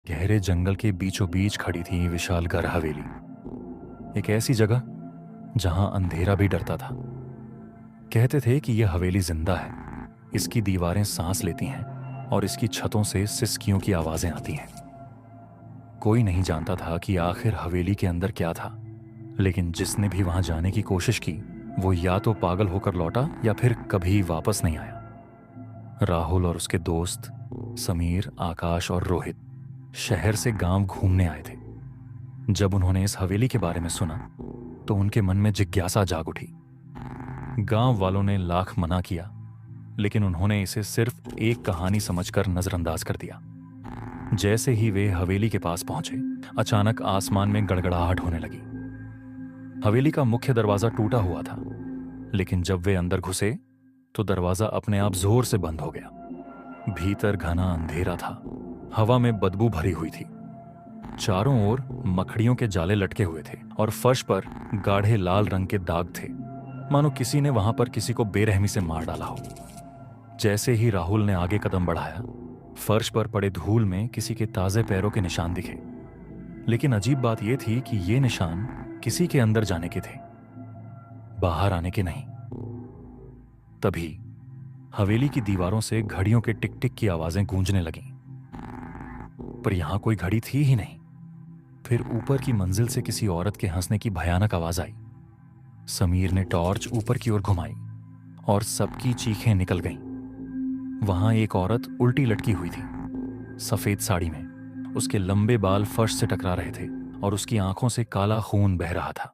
गहरे जंगल के बीचों बीच खड़ी थी विशालगढ़ हवेली। एक ऐसी जगह जहां अंधेरा भी डरता था। कहते थे कि यह हवेली जिंदा है, इसकी दीवारें सांस लेती हैं और इसकी छतों से सिसकियों की आवाजें आती हैं। कोई नहीं जानता था कि आखिर हवेली के अंदर क्या था, लेकिन जिसने भी वहां जाने की कोशिश की वो या तो पागल होकर लौटा या फिर कभी वापस नहीं आया। राहुल और उसके दोस्त समीर, आकाश और रोहित शहर से गांव घूमने आए थे। जब उन्होंने इस हवेली के बारे में सुना तो उनके मन में जिज्ञासा जाग उठी। गांव वालों ने लाख मना किया, लेकिन उन्होंने इसे सिर्फ एक कहानी समझकर नजरअंदाज कर दिया। जैसे ही वे हवेली के पास पहुंचे, अचानक आसमान में गड़गड़ाहट होने लगी। हवेली का मुख्य दरवाजा टूटा हुआ था, लेकिन जब वे अंदर घुसे तो दरवाजा अपने आप जोर से बंद हो गया। भीतर घना अंधेरा था, हवा में बदबू भरी हुई थी। चारों ओर मकड़ियों के जाले लटके हुए थे और फर्श पर गाढ़े लाल रंग के दाग थे, मानो किसी ने वहां पर किसी को बेरहमी से मार डाला हो। जैसे ही राहुल ने आगे कदम बढ़ाया, फर्श पर पड़े धूल में किसी के ताजे पैरों के निशान दिखे। लेकिन अजीब बात यह थी कि ये निशान किसी के अंदर जाने के थे, बाहर आने के नहीं। तभी हवेली की दीवारों से घड़ियों के टिक टिक की आवाजें गूंजने लगीं, पर यहां कोई घड़ी थी ही नहीं। फिर ऊपर की मंजिल से किसी औरत के हंसने की भयानक आवाज आई। समीर ने टॉर्च ऊपर की ओर घुमाई और सबकी चीखें निकल गईं। वहां एक औरत उल्टी लटकी हुई थी, सफेद साड़ी में। उसके लंबे बाल फर्श से टकरा रहे थे और उसकी आंखों से काला खून बह रहा था।